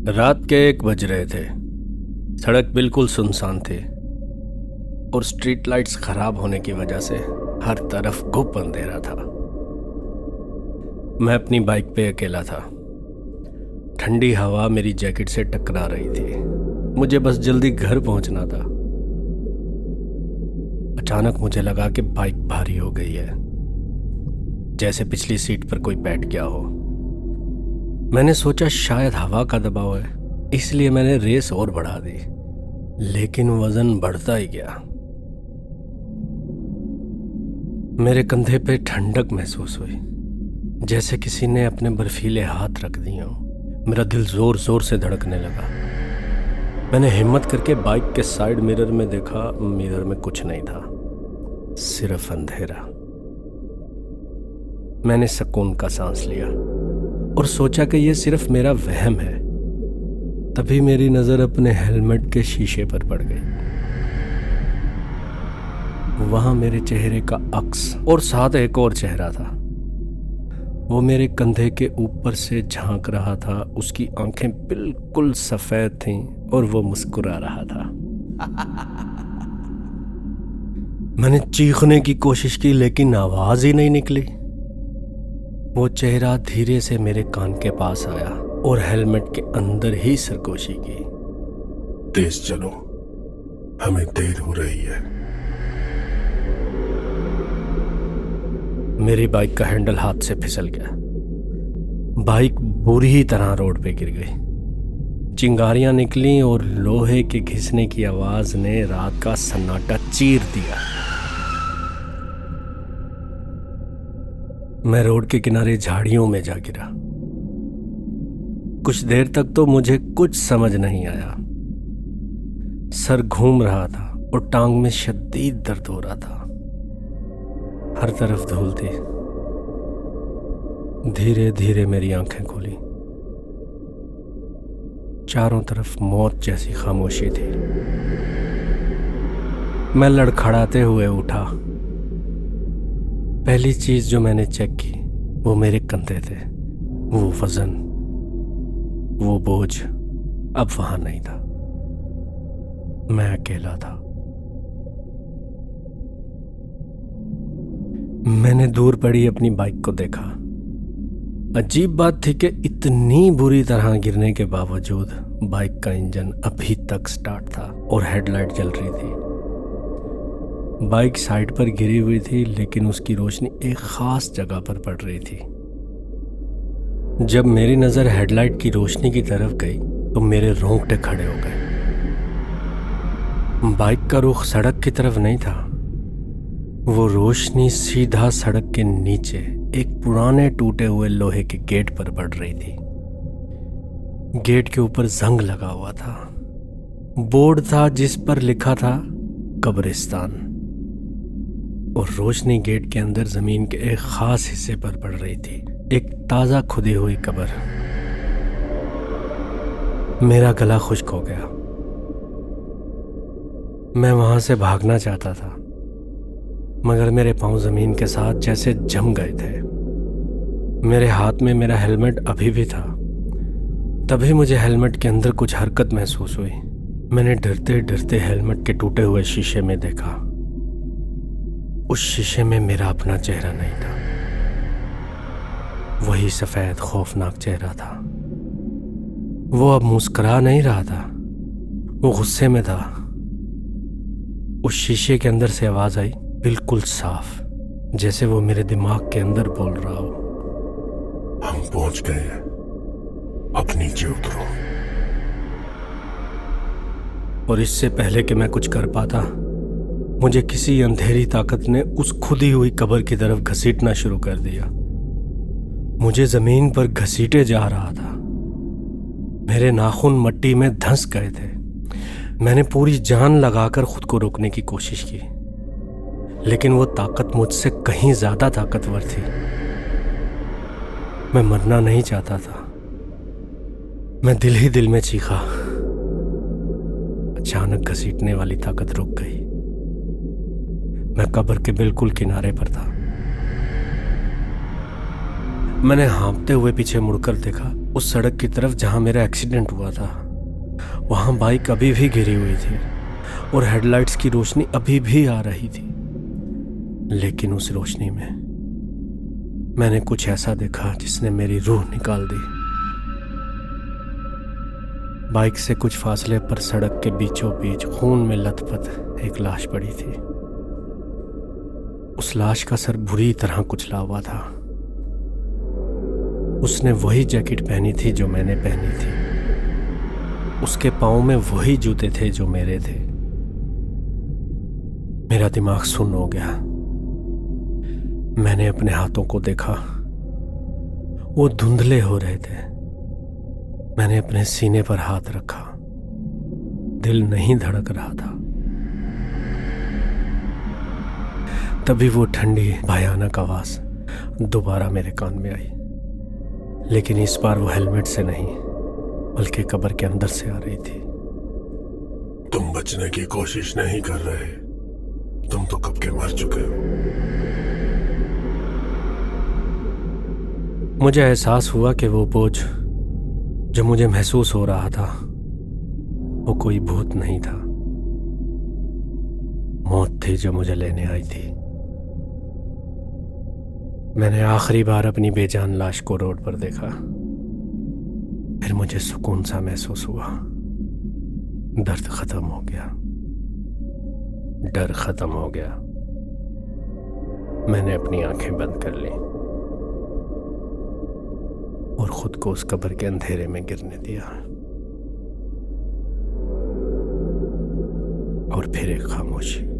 रात के 1 बज रहे थे। सड़क बिल्कुल सुनसान थी और स्ट्रीट लाइट्स खराब होने की वजह से हर तरफ गुप अंधेरा था। मैं अपनी बाइक पे अकेला था। ठंडी हवा मेरी जैकेट से टकरा रही थी। मुझे बस जल्दी घर पहुंचना था। अचानक मुझे लगा कि बाइक भारी हो गई है, जैसे पिछली सीट पर कोई बैठ गया हो। मैंने सोचा शायद हवा का दबाव है, इसलिए मैंने रेस और बढ़ा दी, लेकिन वजन बढ़ता ही गया। मेरे कंधे पे ठंडक महसूस हुई, जैसे किसी ने अपने बर्फीले हाथ रख दिए हों। मेरा दिल जोर जोर से धड़कने लगा। मैंने हिम्मत करके बाइक के साइड मिरर में देखा। मिरर में कुछ नहीं था, सिर्फ अंधेरा। मैंने सुकून का सांस लिया और सोचा कि यह सिर्फ मेरा वहम है। तभी मेरी नजर अपने हेलमेट के शीशे पर पड़ गई। वहां मेरे चेहरे का अक्स और साथ एक और चेहरा था। वो मेरे कंधे के ऊपर से झांक रहा था। उसकी आंखें बिल्कुल सफेद थीं और वो मुस्कुरा रहा था। मैंने चीखने की कोशिश की, लेकिन आवाज ही नहीं निकली। वो चेहरा धीरे से मेरे कान के पास आया और हेलमेट के अंदर ही सरगोशी की। तेज चलो, हमें देर हो रही है। मेरी बाइक का हैंडल हाथ से फिसल गया। बाइक बुरी तरह रोड पे गिर गई। चिंगारियां निकली और लोहे के घिसने की आवाज ने रात का सन्नाटा चीर दिया। मैं रोड के किनारे झाड़ियों में जा गिरा। कुछ देर तक तो मुझे कुछ समझ नहीं आया। सर घूम रहा था और टांग में शदीद दर्द हो रहा था। हर तरफ धूल थी। धीरे धीरे मेरी आंखें खुली। चारों तरफ मौत जैसी खामोशी थी। मैं लड़खड़ाते हुए उठा। पहली चीज जो मैंने चेक की वो मेरे कंधे थे। वो वजन, वो बोझ अब वहां नहीं था। मैं अकेला था। मैंने दूर पड़ी अपनी बाइक को देखा। अजीब बात थी कि इतनी बुरी तरह गिरने के बावजूद बाइक का इंजन अभी तक स्टार्ट था और हेडलाइट जल रही थी। बाइक साइड पर गिरी हुई थी, लेकिन उसकी रोशनी एक खास जगह पर पड़ रही थी। जब मेरी नजर हेडलाइट की रोशनी की तरफ गई तो मेरे रोंगटे खड़े हो गए। बाइक का रुख सड़क की तरफ नहीं था। वो रोशनी सीधा सड़क के नीचे एक पुराने टूटे हुए लोहे के गेट पर पड़ रही थी। गेट के ऊपर जंग लगा हुआ था। बोर्ड था जिस पर लिखा था कब्रिस्तान, और रोशनी गेट के अंदर जमीन के एक खास हिस्से पर पड़ रही थी। एक ताजा खुदी हुई कब्र। मेरा गला खुश्क हो गया। मैं वहां से भागना चाहता था, मगर मेरे पांव जमीन के साथ जैसे जम गए थे। मेरे हाथ में मेरा हेलमेट अभी भी था। तभी मुझे हेलमेट के अंदर कुछ हरकत महसूस हुई। मैंने डरते डरते हेलमेट के टूटे हुए शीशे में देखा। उस शीशे में मेरा अपना चेहरा नहीं था। वही सफेद खौफनाक चेहरा था। वो अब मुस्कुरा नहीं रहा था, वो गुस्से में था। उस शीशे के अंदर से आवाज आई, बिल्कुल साफ, जैसे वो मेरे दिमाग के अंदर बोल रहा हो। हम पहुंच गए हैं, अब नीचे उतरो। और इससे पहले कि मैं कुछ कर पाता, मुझे किसी अंधेरी ताकत ने उस खुदी हुई कब्र की तरफ घसीटना शुरू कर दिया। मुझे जमीन पर घसीटे जा रहा था। मेरे नाखून मिट्टी में धंस गए थे। मैंने पूरी जान लगाकर खुद को रोकने की कोशिश की, लेकिन वो ताकत मुझसे कहीं ज्यादा ताकतवर थी। मैं मरना नहीं चाहता था। मैं दिल ही दिल में चीखा। अचानक घसीटने वाली ताकत रुक गई। मैं कब्र के बिल्कुल किनारे पर था। मैंने हाँफते हुए पीछे मुड़कर देखा उस सड़क की तरफ जहां मेरा एक्सीडेंट हुआ था। वहां बाइक अभी भी गिरी हुई थी और हेडलाइट्स की रोशनी अभी भी आ रही थी। लेकिन उस रोशनी में मैंने कुछ ऐसा देखा जिसने मेरी रूह निकाल दी। बाइक से कुछ फासले पर सड़क के बीचों बीच खून में लथपथ एक लाश पड़ी थी। उस लाश का सर बुरी तरह कुचला हुआ था। उसने वही जैकेट पहनी थी जो मैंने पहनी थी। उसके पाँव में वही जूते थे जो मेरे थे। मेरा दिमाग सुन्न हो गया। मैंने अपने हाथों को देखा, वो धुंधले हो रहे थे। मैंने अपने सीने पर हाथ रखा, दिल नहीं धड़क रहा था। तभी वो ठंडी भयानक आवाज दोबारा मेरे कान में आई, लेकिन इस बार वो हेलमेट से नहीं बल्कि कब्र के अंदर से आ रही थी। तुम बचने की कोशिश नहीं कर रहे, तुम तो कब के मर चुके हो। मुझे एहसास हुआ कि वो बोझ जो मुझे महसूस हो रहा था वो कोई भूत नहीं था, मौत थी जो मुझे लेने आई थी। मैंने आखिरी बार अपनी बेजान लाश को रोड पर देखा। फिर मुझे सुकून सा महसूस हुआ। दर्द खत्म हो गया, डर खत्म हो गया। मैंने अपनी आंखें बंद कर ली और खुद को उस कब्र के अंधेरे में गिरने दिया। और फिर एक खामोशी।